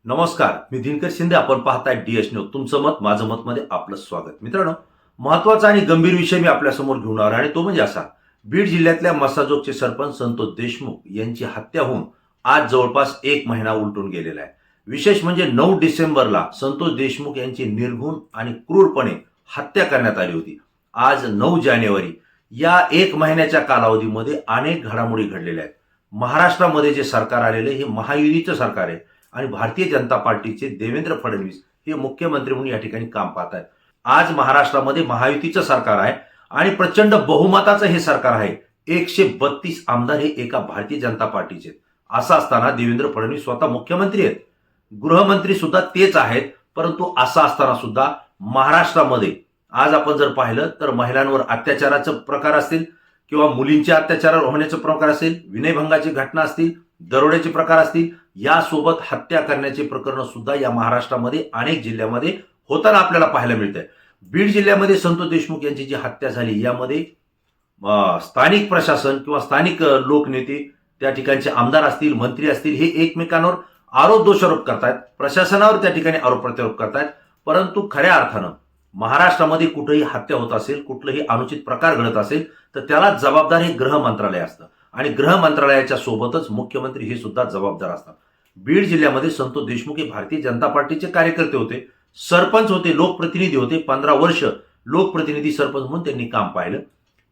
नमस्कार, मी दिनकर शिंदे. आपण पाहताय डीएस न्यूज. तुमचं मत माझं मत मध्ये आपलं स्वागत. मित्रांनो, महत्वाचा आणि गंभीर विषय मी आपल्यासमोर घेऊन आलो आणि तो म्हणजे असा: बीड जिल्ह्यातल्या मसाजोगचे सरपंच संतोष देशमुख यांची हत्या होऊन आज जवळपास 1 महिना उलटून गेलेला आहे. विशेष म्हणजे 9 डिसेंबरला संतोष देशमुख यांची निर्घृण आणि क्रूरपणे हत्या करण्यात आली होती. आज 9 जानेवारी या 1 महिन्याच्या कालावधीमध्ये अनेक घडामोडी घडलेल्या आहेत. महाराष्ट्रामध्ये जे सरकार आलेले हे महायुतीचं सरकार आहे आणि भारतीय जनता पार्टीचे देवेंद्र फडणवीस हे मुख्यमंत्री म्हणून या ठिकाणी काम पाहत आहेत. आज महाराष्ट्रामध्ये महायुतीचं सरकार आहे आणि प्रचंड बहुमताचं हे सरकार आहे. 132 आमदार हे एका भारतीय जनता पार्टीचे आहेत. असं असताना देवेंद्र फडणवीस स्वतः मुख्यमंत्री आहेत, गृहमंत्री सुद्धा तेच आहेत. परंतु असं असताना सुद्धा महाराष्ट्रामध्ये आज आपण जर पाहिलं तर महिलांवर अत्याचाराचे प्रकार असतील किंवा मुलींच्या अत्याचार होण्याचे प्रकार असेल, विनयभंगाची घटना असतील, दरोड्याचे प्रकार असतील, यासोबत हत्या करण्याचे प्रकरण सुद्धा या महाराष्ट्रामध्ये अनेक जिल्ह्यामध्ये होताना आपल्याला पाहायला मिळतंय. बीड जिल्ह्यामध्ये संतोष देशमुख यांची जी हत्या झाली यामध्ये स्थानिक प्रशासन किंवा स्थानिक लोकनेते, त्या ठिकाणचे आमदार असतील, मंत्री असतील, हे एकमेकांवर आरोप दोषारोप करतायत, प्रशासनावर त्या ठिकाणी आरोप प्रत्यारोप करतायत. परंतु खऱ्या अर्थानं महाराष्ट्रामध्ये कुठेही हत्या होत असेल, कुठलंही अनुचित प्रकार घडत असेल तर त्याला जबाबदार हे गृह मंत्रालय असतं आणि गृह मंत्रालयाच्या सोबतच मुख्यमंत्री हे सुद्धा जबाबदार असतात. बीड जिल्ह्यामध्ये संतोष देशमुख हे भारतीय जनता पार्टीचे कार्यकर्ते होते, सरपंच होते, लोकप्रतिनिधी होते. 15 वर्ष लोकप्रतिनिधी सरपंच म्हणून त्यांनी काम पाहिलं.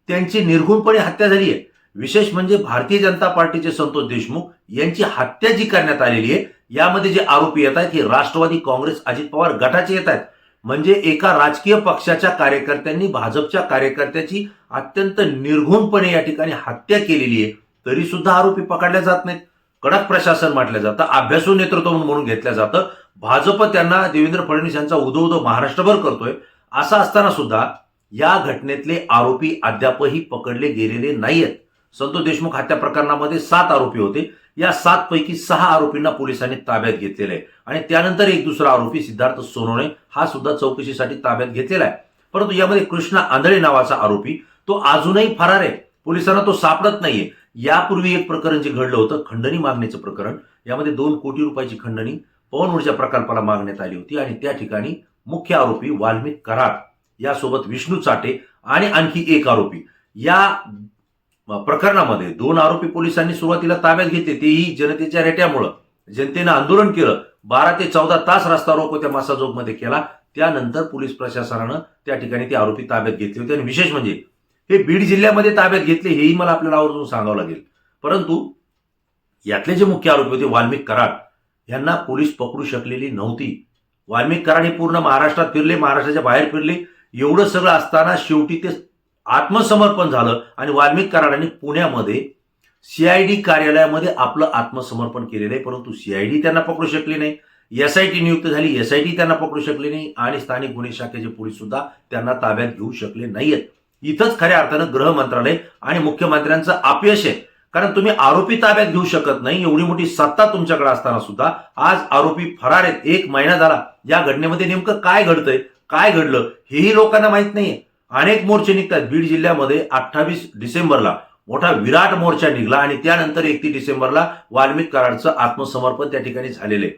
त्यांची निर्घृणपणे हत्या झाली आहे. विशेष म्हणजे भारतीय जनता पार्टीचे संतोष देशमुख यांची हत्या जी करण्यात आलेली आहे यामध्ये जे आरोपी येत आहेत हे राष्ट्रवादी काँग्रेस अजित पवार गटाचे येत आहेत. म्हणजे एका राजकीय पक्षाच्या कार्यकर्त्यांनी भाजपच्या कार्यकर्त्याची अत्यंत निर्घृणपणे या ठिकाणी हत्या केलेली आहे. तरी सुद्धा आरोपी पकडले जात नाहीत. कडक प्रशासन म्हटलं जातं, अभ्यासू नेतृत्व म्हणून घेतलं जातं. भाजप त्यांना, देवेंद्र फडणवीस यांचा उदो महाराष्ट्रभर करतोय. असं असताना सुद्धा या घटनेतले आरोपी अद्यापही पकडले गेलेले नाहीयेत. संतोष देशमुख हत्या प्रकरणामध्ये 7 आरोपी होते. या 7 पैकी 6 आरोपींना पोलिसांनी ताब्यात घेतलेलं आहे आणि त्यानंतर एक दुसरा आरोपी सिद्धार्थ सोनवणे हा सुद्धा चौकशीसाठी ताब्यात घेतलेला आहे. परंतु यामध्ये कृष्णा आंधळे नावाचा आरोपी तो अजूनही फरार आहे. पोलिसांना तो सापडत नाहीये. यापूर्वी एक प्रकरण जे घडलं होतं, खंडणी मागणीचं प्रकरण, यामध्ये 2 कोटी रुपयाची खंडणी पवन ऊर्जा प्रकल्पाला मागण्यात आली होती आणि त्या ठिकाणी मुख्य आरोपी वाल्मिक कराड यासोबत विष्णू चाटे आणि आणखी एक आरोपी, या प्रकरणामध्ये 2 आरोपी पोलिसांनी सुरुवातीला ताब्यात घेतले. तेही जनतेच्या रेट्यामुळं. जनतेनं आंदोलन केलं, 12 ते 14 तास रस्ता रोको त्या मसाजोगमध्ये केला. त्यानंतर पोलीस प्रशासनानं त्या ठिकाणी ते आरोपी ताब्यात घेतले होते आणि विशेष म्हणजे हे बीड जिल्ह्यामध्ये ताब्यात घेतले हेही मला आपल्याला आवर्जून सांगावं लागेल. परंतु यातले जे मुख्य आरोपी होते वाल्मिक कराड यांना पोलीस पकडू शकलेली नव्हती. वाल्मिक कराड हे पूर्ण महाराष्ट्रात फिरले, महाराष्ट्राच्या बाहेर फिरले. एवढं सगळं असताना शेवटी ते आत्मसमर्पण झालं आणि वाल्मिक कराडांनी पुण्यामध्ये सीआयडी कार्यालयामध्ये आपलं आत्मसमर्पण केलेलं आहे. परंतु सीआयडी त्यांना पकडू शकली नाही. एसआयटी नियुक्त झाली, एसआयटी त्यांना पकडू शकली नाही आणि स्थानिक गुन्हे शाखेचे पोलीस सुद्धा त्यांना ताब्यात घेऊ शकले नाहीयेत. इथंच खऱ्या अर्थानं गृह मंत्रालय आणि मुख्यमंत्र्यांचं अपयश आहे. कारण तुम्ही आरोपी ताब्यात घेऊ शकत नाही, एवढी मोठी सत्ता तुमच्याकडे असताना सुद्धा आज आरोपी फरार आहेत. 1 महिना झाला. या घटनेमध्ये नेमकं काय घडतंय, काय घडलं हेही लोकांना माहित नाहीये. अनेक मोर्चे निघतात. बीड जिल्ह्यामध्ये 28 डिसेंबरला मोठा विराट मोर्चा निघाला आणि त्यानंतर 31 डिसेंबरला वाल्मिक कराडचं आत्मसमर्पण त्या ठिकाणी झालेलं आहे.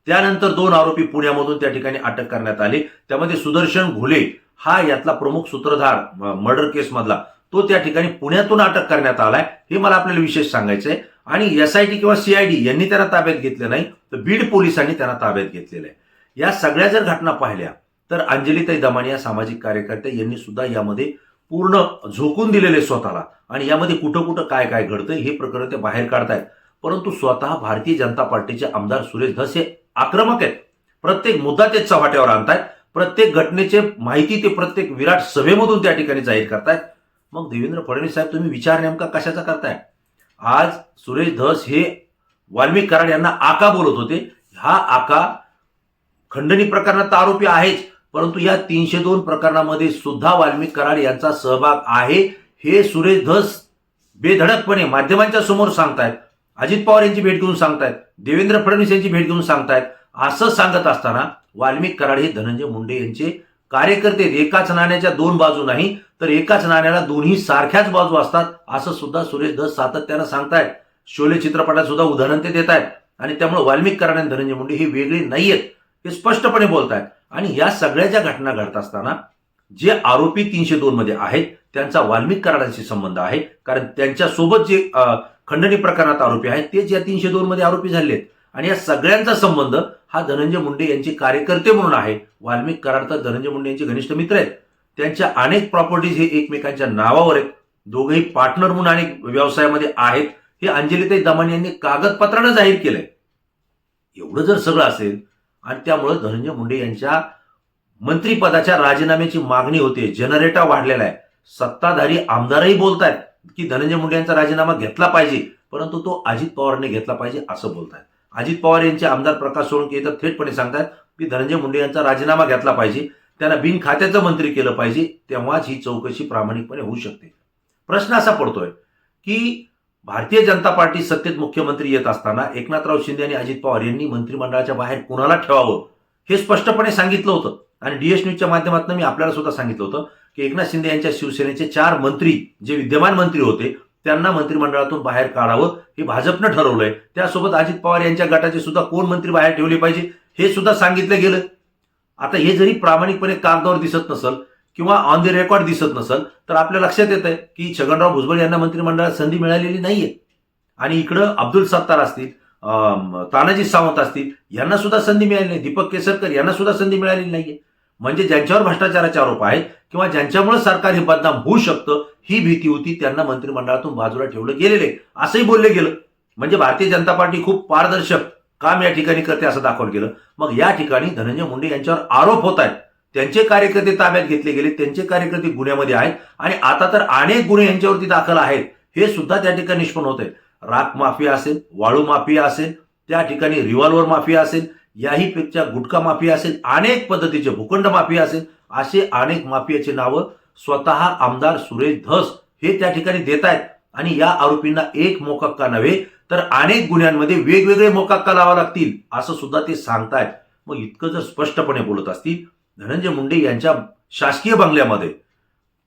त्यानंतर 2 आरोपी पुण्यामधून त्या ठिकाणी अटक करण्यात आले. त्यामध्ये सुदर्शन घुले हा यातला प्रमुख सूत्रधार मर्डर केस मधला, तो त्या ठिकाणी पुण्यातून अटक करण्यात आलाय. हे मला आपल्याला विशेष सांगायचंय. आणि एसआयटी किंवा सीआयडी यांनी त्यांना ताब्यात घेतलं नाही, तर बीड पोलिसांनी त्यांना ताब्यात घेतलेलं आहे. या सगळ्या जर घटना पाहिल्या तर अंजलीताई दमानी या सामाजिक कार्यकर्त्या यांनी सुद्धा यामध्ये पूर्ण झोकून दिलेले स्वतःला आणि यामध्ये कुठं कुठं काय काय घडतंय हे प्रकरण ते बाहेर काढतायत. परंतु स्वतः भारतीय जनता पार्टीचे आमदार सुरेश धस हे आक्रमक आहेत. प्रत्येक मुद्दा ते चव्हाट्यावर आणतायत. प्रत्येक घटनेचे माहिती ते प्रत्येक विराट सभेमधून त्या ठिकाणी जाहीर करतायत. मग देवेंद्र फडणवीस साहेब, तुम्ही विचार नेमका कशाचा करताय? आज सुरेश धस हे वाल्मिक कराड यांना आका बोलत होते. हा आका खंडणी प्रकरणात आरोपी आहेच, परंतु या 302 प्रकरणामध्ये सुद्धा वाल्मिक कराड यांचा सहभाग आहे हे सुरेश धस बेधडकपणे माध्यमांच्या समोर सांगतायत. अजित पवार यांची भेट घेऊन सांगतायत, देवेंद्र फडणवीस यांची भेट घेऊन सांगतायत. असं सांगत असताना वाल्मिक कराड हे धनंजय मुंडे यांचे कार्यकर्ते. एकाच नाण्याच्या 2 बाजू नाही, तर एकाच नाण्याला दोन्ही सारख्याच बाजू असतात असं सुद्धा सुरेश धस सातत्यानं सांगतायत. शोले चित्रपटात सुद्धा उदाहरण ते देत आहेत. आणि त्यामुळे वाल्मिक कराड आणि धनंजय मुंडे हे वेगळे नाहीयेत हे स्पष्टपणे बोलतायत. आणि या सगळ्या ज्या घटना घडत असताना जे आरोपी 302 मध्ये आहेत त्यांचा वाल्मिक कराडांशी संबंध आहे, कारण त्यांच्यासोबत जे खंडणी प्रकरणात आरोपी आहेत तेच या 302 मध्ये आरोपी झाले आहेत. आणि या सगळ्यांचा संबंध हा धनंजय मुंडे यांचे कार्यकर्ते म्हणून आहे. वाल्मिक कराड तर धनंजय मुंडे यांचे घनिष्ठ मित्र आहेत. त्यांच्या अनेक प्रॉपर्टीज हे एकमेकांच्या नावावर आहेत. दोघेही पार्टनर म्हणून अनेक व्यवसायामध्ये आहेत. हे अंजलीताई दमानी यांनी कागदपत्रानं जाहीर केलंय. एवढं जर सगळं असेल आणि त्यामुळे धनंजय मुंडे यांच्या मंत्रिपदाच्या राजीनाम्याची मागणी होते, जनरेटर वाढलेला आहे. सत्ताधारी आमदारही बोलतायत की धनंजय मुंडे यांचा राजीनामा घेतला पाहिजे, परंतु तो अजित पवारने घेतला पाहिजे असं बोलतायत. अजित पवार यांचे आमदार प्रकाश सोळंके तर थेटपणे सांगतात की धनंजय मुंडे यांचा राजीनामा घेतला पाहिजे, त्यांना बिनखात्याचं मंत्री केलं पाहिजे, तेव्हाच ही चौकशी प्रामाणिकपणे होऊ शकते. प्रश्न असा पडतोय की भारतीय जनता पार्टी सत्तेत मुख्यमंत्री येत असताना एकनाथराव शिंदे आणि अजित पवार यांनी मंत्रिमंडळाच्या बाहेर कुणाला ठेवावं हे स्पष्टपणे सांगितलं होतं. आणि डीएस न्यूजच्या माध्यमातून मी आपल्याला सुद्धा सांगितलं होतं की एकनाथ शिंदे यांच्या शिवसेनेचे 4 मंत्री जे विद्यमान मंत्री होते त्यांना मंत्रिमंडळातून बाहेर काढावं हे भाजपनं ठरवलंय. त्यासोबत अजित पवार यांच्या गटाचे सुद्धा कोण मंत्री बाहेर ठेवले पाहिजे हे सुद्धा सांगितलं गेलं. आता हे जरी प्रामाणिकपणे कागदावर दिसत नसेल किंवा ऑन द रेकॉर्ड दिसत नसेल तर आपल्या लक्षात येत आहे की छगनराव भुजबळ यांना मंत्रिमंडळात संधी मिळालेली नाहीये. आणि इकडं अब्दुल सत्तार असतील, तानाजी सावंत असतील, यांना सुद्धा संधी मिळाली नाही. दीपक केसरकर यांना सुद्धा संधी मिळालेली नाहीये. म्हणजे ज्यांच्यावर भ्रष्टाचाराचे आरोप आहेत किंवा ज्यांच्यामुळे सरकार हे बदनाम होऊ शकतं ही भीती होती, त्यांना मंत्रिमंडळातून बाजूला ठेवलं गेलेले असंही बोलले गेलं. म्हणजे भारतीय जनता पार्टी खूप पारदर्शक काम या ठिकाणी करते असं दाखवलं गेलं. मग या ठिकाणी धनंजय मुंडे यांच्यावर आरोप होत आहेत. त्यांचे कार्यकर्ते ताब्यात घेतले गेले, त्यांचे कार्यकर्ते गुन्ह्यामध्ये आहेत आणि आता तर अनेक गुन्हे यांच्यावरती दाखल आहेत हे सुद्धा त्या ठिकाणी निष्पन्न होत आहे. राख माफिया असेल, वाळू माफिया असेल, त्या ठिकाणी रिव्हॉल्वर माफिया असेल, याही पेक्षा गुटखा माफिया असेल, अनेक पद्धतीचे भूखंड माफिया असेल, असे अनेक माफियाची नावं स्वतः आमदार सुरेश धस हे त्या ठिकाणी देत आहेत. आणि या आरोपींना एक मोकक्का नव्हे तर अनेक गुन्ह्यांमध्ये वेगवेगळे मोकक्का लावा लागतील असं सुद्धा ते सांगतायत. मग इतकं जर स्पष्टपणे बोलत असतील, धनंजय मुंडे यांच्या शासकीय बंगल्यामध्ये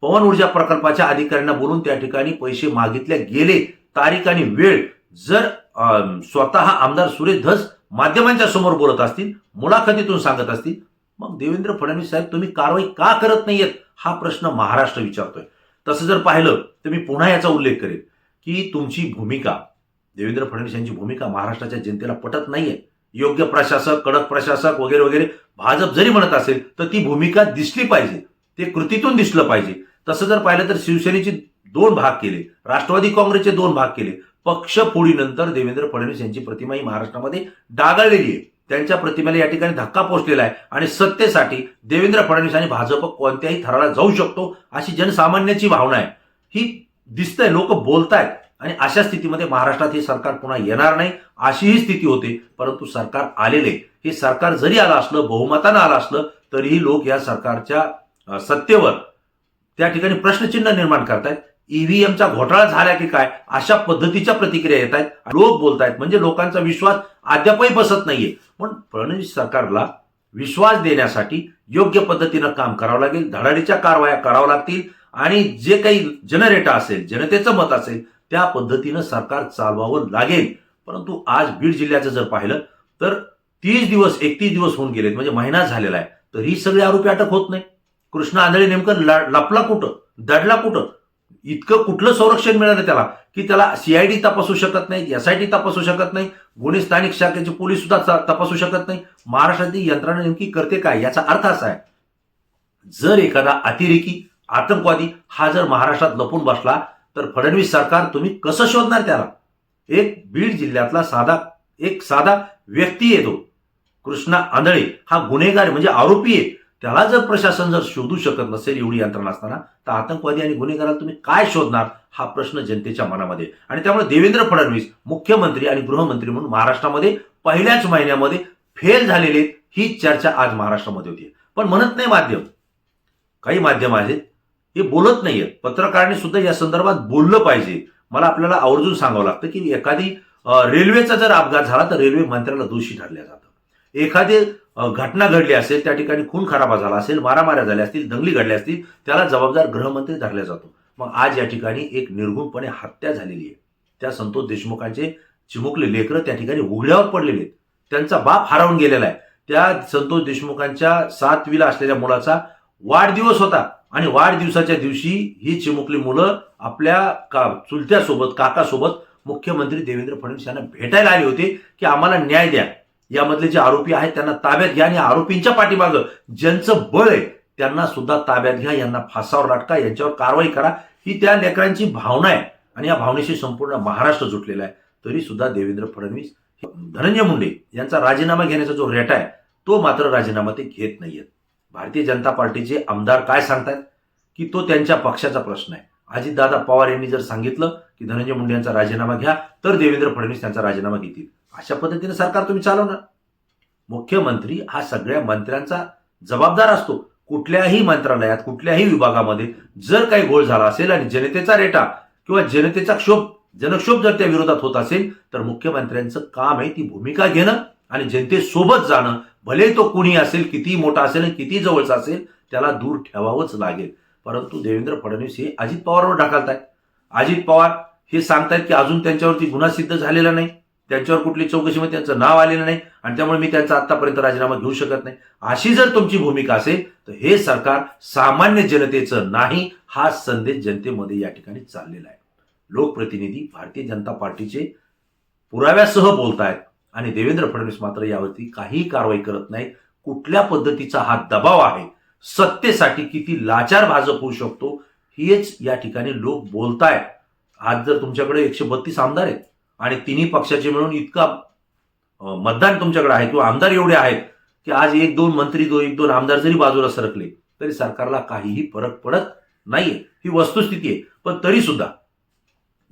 पवन ऊर्जा प्रकल्पाच्या अधिकाऱ्यांना बोलून त्या ठिकाणी पैसे मागितले गेले, तारीख आणि वेळ जर स्वतः आमदार सुरेश धस माध्यमांच्या समोर बोलत असतील, मुलाखतीतून सांगत असतील, मग देवेंद्र फडणवीस साहेब तुम्ही कारवाई का करत नाहीयेत हा प्रश्न महाराष्ट्र विचारतोय. तसं जर पाहिलं तर मी पुन्हा याचा उल्लेख करेन की तुमची भूमिका, देवेंद्र फडणवीस यांची भूमिका महाराष्ट्राच्या जनतेला पटत नाहीये. योग्य प्रशासक, कडक प्रशासक वगैरे वगैरे भाजप जरी म्हणत असेल तर ती भूमिका दिसली पाहिजे, ते कृतीतून दिसलं पाहिजे. तसं जर पाहिलं तर शिवसेनेचे 2 भाग केले, राष्ट्रवादी काँग्रेसचे 2 भाग केले. पक्ष फोडीनंतर देवेंद्र फडणवीस यांची प्रतिमा ही महाराष्ट्रामध्ये डागाळलेली आहे. त्यांच्या प्रतिमेला या ठिकाणी धक्का पोचलेला आहे आणि सत्तेसाठी देवेंद्र फडणवीस आणि भाजप कोणत्याही थराला जाऊ शकतो अशी जनसामान्याची भावना आहे. ही दिसतंय, लोक बोलतायत. आणि अशा स्थितीमध्ये महाराष्ट्रात हे सरकार पुन्हा येणार नाही अशी ही स्थिती होते. परंतु सरकार आलेले, हे सरकार जरी आलं असलं, बहुमतानं आलं असलं तरीही लोक या सरकारच्या सत्तेवर त्या ठिकाणी प्रश्नचिन्ह निर्माण करतायत. ईव्हीएमचा घोटाळा झाला की काय अशा पद्धतीच्या प्रतिक्रिया येत आहेत, लोक बोलतायत. म्हणजे लोकांचा विश्वास अद्यापही बसत नाहीये. पण फडणवीस सरकारला विश्वास देण्यासाठी योग्य पद्धतीनं काम करावं लागेल, धडाडीच्या कारवाया कराव्या लागतील आणि जे काही जनरेटर असेल, जनतेचं मत असेल त्या पद्धतीनं सरकार चालवावं लागेल. परंतु आज बीड जिल्ह्याचं जर पाहिलं तर 30 दिवस 31 दिवस होऊन गेलेत, म्हणजे महिना झालेला आहे, तरी सगळे आरोपी अटक होत नाही. कृष्णा आंधळे नेमकं लपला कुठं, दडला कुठं, इतकं कुठलं संरक्षण मिळालं त्याला की त्याला सीआयडी तपासू शकत नाही, एसआयटी तपासू शकत नाही, गुन्हे स्थानिक शाखेचे पोलीस सुद्धा तपासू शकत नाही. महाराष्ट्रातील यंत्रणा नेमकी करते काय? याचा अर्थ असा आहे, जर एखादा अतिरेकी आतंकवादी हा जर महाराष्ट्रात लपून बसला तर फडणवीस सरकार तुम्ही कसं शोधणार त्याला? एक बीड जिल्ह्यातला साधा व्यक्ती येतो, कृष्णा आंधळे हा गुन्हेगार म्हणजे आरोपी आहे, त्याला जर प्रशासन जर शोधू शकत नसेल एवढी यंत्रणा असताना, तर आतंकवादी आणि गुन्हेगाराला तुम्ही काय शोधणार हा प्रश्न जनतेच्या मनामध्ये. आणि त्यामुळे देवेंद्र फडणवीस मुख्यमंत्री आणि गृहमंत्री म्हणून महाराष्ट्रामध्ये पहिल्याच महिन्यामध्ये फेल झालेले ही चर्चा आज महाराष्ट्रामध्ये होती. पण म्हणत नाही माध्यम, काही माध्यम आहेत हे बोलत नाहीयेत. पत्रकारांनी सुद्धा या संदर्भात बोललं पाहिजे. मला आपल्याला आवर्जून सांगावं लागतं की एखादी रेल्वेचा जर अपघात झाला तर रेल्वे मंत्र्याला दोषी ठरल्या जातं. एखादी घटना घडली असेल, त्या ठिकाणी खून खराबा झाला असेल, मारामाऱ्या झाल्या असतील, दंगली घडल्या असतील, त्याला जबाबदार गृहमंत्री धरला जातो. मग आज या ठिकाणी एक निर्घुणपणे हत्या झालेली आहे. त्या संतोष देशमुखांचे चिमुकले लेकरं त्या ठिकाणी उघड्यावर पडलेले आहेत. त्यांचा बाप हरवून गेलेला आहे. त्या संतोष देशमुखांच्या 7वीला असलेल्या मुलाचा वाढदिवस होता आणि वाढदिवसाच्या दिवशी ही चिमुकली मुलं आपल्या चुलत्यासोबत काकासोबत मुख्यमंत्री देवेंद्र फडणवीस यांना भेटायला आले होते की आम्हाला न्याय द्या, यामधले जे आरोपी आहेत त्यांना ताब्यात घ्या आणि आरोपींच्या पाठीमागं ज्यांचं बळ आहे त्यांना सुद्धा ताब्यात घ्या, यांना फासावर लटका, यांच्यावर कारवाई करा, ही त्या लेकरांची भावना आहे आणि या भावनेशी संपूर्ण महाराष्ट्र जुटलेला आहे. तरी सुद्धा देवेंद्र फडणवीस, धनंजय मुंडे यांचा राजीनामा घेण्याचा जो रेटा आहे तो मात्र राजीनामा ते घेत नाहीयेत. भारतीय जनता पार्टीचे आमदार काय सांगतायत की तो त्यांच्या पक्षाचा प्रश्न आहे. अजितदादा पवार यांनी जर सांगितलं की धनंजय मुंडे यांचा राजीनामा घ्या तर देवेंद्र फडणवीस त्यांचा राजीनामा घेतील. अशा पद्धतीने सरकार तुम्ही चालवणार. मुख्यमंत्री हा सगळ्या मंत्र्यांचा जबाबदार असतो. कुठल्याही मंत्रालयात कुठल्याही विभागामध्ये जर काही घोळ झाला असेल आणि जनतेचा रेटा किंवा जनतेचा जनक्षोभ जर त्या विरोधात होत असेल तर मुख्यमंत्र्यांचं काम आहे ती भूमिका घेणं आणि जनतेसोबत जाणं. भले तो कुणी असेल, किती मोठा असेल आणि किती जवळचा असेल, त्याला दूर ठेवावंच लागेल. परंतु देवेंद्र फडणवीस हे अजित पवारवर ढकलतायत. अजित पवार हे सांगतायत की अजून त्यांच्यावरती गुन्हा सिद्ध झालेला नाही, त्यांच्यावर कुठली चौकशीमध्ये त्यांचं नाव आलेलं नाही आणि त्यामुळे मी त्यांचा आतापर्यंत राजीनामा घेऊ शकत नाही. अशी जर तुमची भूमिका असेल तर हे सरकार सामान्य जनतेचं नाही, हा संदेश जनतेमध्ये या ठिकाणी चाललेला आहे. लोकप्रतिनिधी भारतीय जनता पार्टीचे पुराव्यासह बोलतायत आणि देवेंद्र फडणवीस मात्र यावरती काहीही कारवाई करत नाहीत. कुठल्या पद्धतीचा हा दबाव आहे, सत्तेसाठी किती लाचार भाजप होऊ शकतो, हेच या ठिकाणी लोक बोलतायत. आज जर तुमच्याकडे 132 आमदार आहेत आणि तिन्ही पक्षाचे मिळून इतका मतदान तुमच्याकडे आहे किंवा आमदार एवढे आहेत की आज 1-2 मंत्री 1-2 आमदार जरी बाजूला सरकले तरी सरकारला काहीही फरक पडत नाहीये. ही वस्तुस्थिती आहे. पण तरी सुद्धा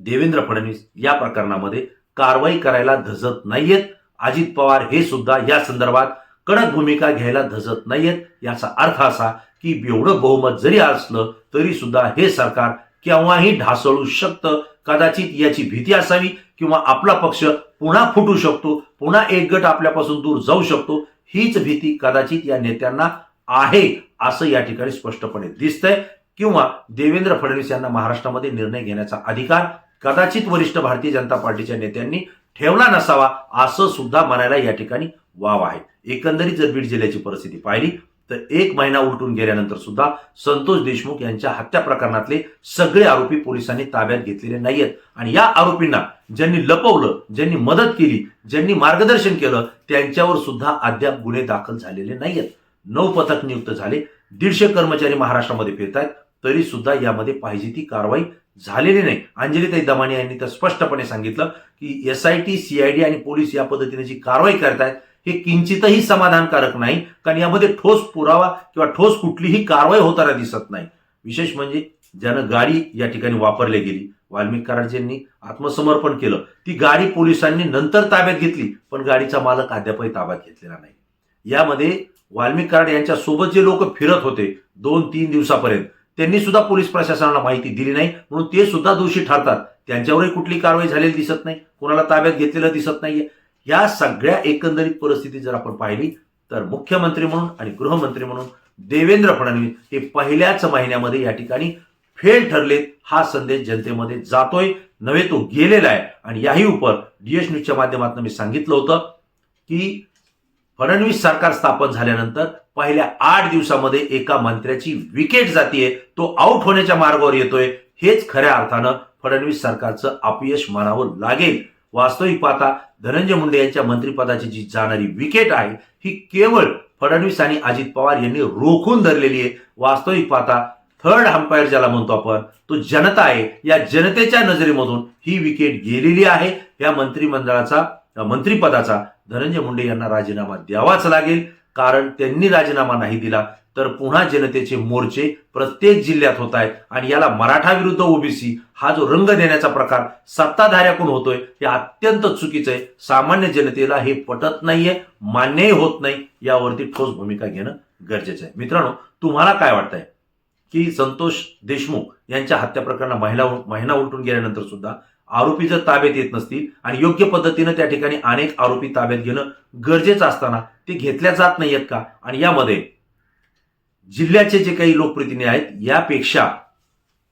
देवेंद्र फडणवीस या प्रकरणामध्ये कारवाई करायला धजत नाहीयेत. अजित पवार हे सुद्धा या संदर्भात कडक भूमिका घ्यायला धजत नाहीयेत. याचा अर्थ असा की एवढं बहुमत जरी असलं तरी सुद्धा हे सरकार केव्हाही ढासळू शकतं. कदाचित याची भीती असावी किंवा आपला पक्ष पुन्हा फुटू शकतो, पुन्हा एक गट आपल्यापासून दूर जाऊ शकतो, हीच भीती कदाचित या नेत्यांना आहे असं या ठिकाणी स्पष्टपणे दिसतंय. किंवा देवेंद्र फडणवीस यांना महाराष्ट्रामध्ये निर्णय घेण्याचा अधिकार कदाचित वरिष्ठ भारतीय जनता पार्टीच्या नेत्यांनी ठेवला नसावा असं सुद्धा म्हणायला या ठिकाणी वाव आहे. एकंदरीत जर बीड जिल्ह्याची परिस्थिती पाहिली तर 1 महिना उलटून गेल्यानंतर सुद्धा संतोष देशमुख यांच्या हत्या प्रकरणातले सगळे आरोपी पोलिसांनी ताब्यात घेतलेले नाहीयेत आणि या आरोपींना ज्यांनी लपवलं, ज्यांनी मदत केली, ज्यांनी मार्गदर्शन केलं त्यांच्यावर सुद्धा अद्याप गुन्हे दाखल झालेले नाहीयेत. 9 पथक नियुक्त झाले, 150 कर्मचारी महाराष्ट्रामध्ये फिरतायत, तरी सुद्धा यामध्ये पाहिजे ती कारवाई झालेली नाही. अंजलीताई दमाने यांनी तर स्पष्टपणे सांगितलं की SIT, CID आणि पोलीस या पद्धतीने जी कारवाई करतायत हे किंचितही समाधानकारक नाही, कारण यामध्ये ठोस पुरावा किंवा ठोस कुठलीही कारवाई होताना दिसत नाही. विशेष म्हणजे ज्यानं गाडी या ठिकाणी वापरली गेली, वाल्मिक कराडजींनी आत्मसमर्पण केलं, ती गाडी पोलिसांनी नंतर ताब्यात घेतली पण गाडीचा मालक अद्यापही ताब्यात घेतलेला नाही. यामध्ये वाल्मिक कराड यांच्या सोबत जे लोक फिरत होते 2-3 दिवसापर्यंत त्यांनी सुद्धा पोलीस प्रशासनाला माहिती दिली नाही म्हणून ते सुद्धा दोषी ठरतात. त्यांच्यावरही कुठली कारवाई झालेली दिसत नाही, कोणाला ताब्यात घेतलेलं दिसत नाहीये. या सगळ्या एकंदरीत परिस्थिती जर आपण पाहिली तर मुख्यमंत्री म्हणून आणि गृहमंत्री म्हणून देवेंद्र फडणवीस हे पहिल्याच महिन्यामध्ये या ठिकाणी फेल ठरलेत. हा संदेश जनतेमध्ये जातोय नव्हे तो गेलेला आहे. आणि याही उपर DS न्यूजच्या माध्यमातून मी सांगितलं होतं की फडणवीस सरकार स्थापन झाल्यानंतर पहिल्या 8 दिवसामध्ये एका मंत्र्याची विकेट जातीये, तो आउट होण्याच्या मार्गावर येतोय. हेच खऱ्या अर्थानं फडणवीस सरकारचं अपयश मानावं लागेल. वास्तविक पाहता धनंजय मुंडे यांच्या मंत्रिपदाची जी जाणारी विकेट आहे ही केवळ फडणवीस आणि अजित पवार यांनी रोखून धरलेली आहे. वास्तविक पाहता थर्ड अंपायर ज्याला म्हणतो आपण, तो जनता आहे. या जनतेच्या नजरेमधून ही विकेट गेलेली आहे. या मंत्रिपदाचा धनंजय मुंडे यांना राजीनामा द्यावाच लागेल, कारण त्यांनी राजीनामा नाही दिला तर पुन्हा जनतेचे मोर्चे प्रत्येक जिल्ह्यात होत आहेत आणि याला मराठा विरुद्ध OBC हा जो रंग देण्याचा प्रकार सत्ताधाऱ्याकडून होतोय हे अत्यंत चुकीचं आहे. सामान्य जनतेला हे पटत नाहीये, मान्यही होत नाही. यावरती ठोस भूमिका घेणं गरजेचं आहे. मित्रांनो, तुम्हाला काय वाटतंय की संतोष देशमुख यांच्या हत्या प्रकरणात महिना उलटून गेल्यानंतर सुद्धा आरोपी जर ताब्यात येत नसतील आणि योग्य पद्धतीनं त्या ठिकाणी अनेक आरोपी ताब्यात घेणं गरजेचं असताना ते घेतल्या जात नाहीयेत का? आणि यामध्ये जिल्ह्याचे जे काही लोकप्रतिनिधी आहेत यापेक्षा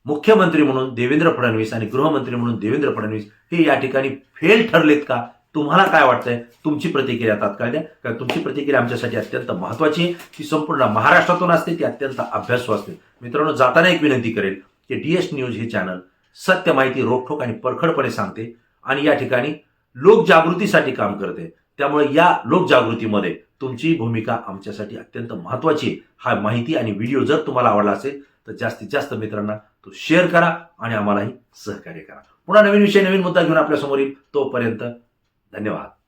मुख्यमंत्री म्हणून देवेंद्र फडणवीस आणि गृहमंत्री म्हणून देवेंद्र फडणवीस हे या ठिकाणी फेल ठरलेत का? तुम्हाला काय वाटतंय? तुमची प्रतिक्रिया तात्काळ द्या, कारण तुमची प्रतिक्रिया आमच्यासाठी अत्यंत महत्वाची आहे. ती संपूर्ण महाराष्ट्रातून असते, ती अत्यंत अभ्यासू असते. मित्रांनो, जाताना एक विनंती करेल की DS न्यूज हे चॅनल सत्य माहिती रोखठोक आणि परखडपणे सांगते आणि या ठिकाणी लोकजागृतीसाठी काम करते. त्यामुळे या लोकजागृतीमध्ये तुमची भूमिका आमच्यासाठी अत्यंत महत्वाची आहे. हा माहिती आणि व्हिडिओ जर तुम्हाला आवडला असेल तर जास्तीत जास्त मित्रांना तो शेअर करा आणि आम्हालाही सहकार्य करा. पुन्हा नवीन विषय, नवीन मुद्दा घेऊन आपल्या समोर येईल. तोपर्यंत धन्यवाद.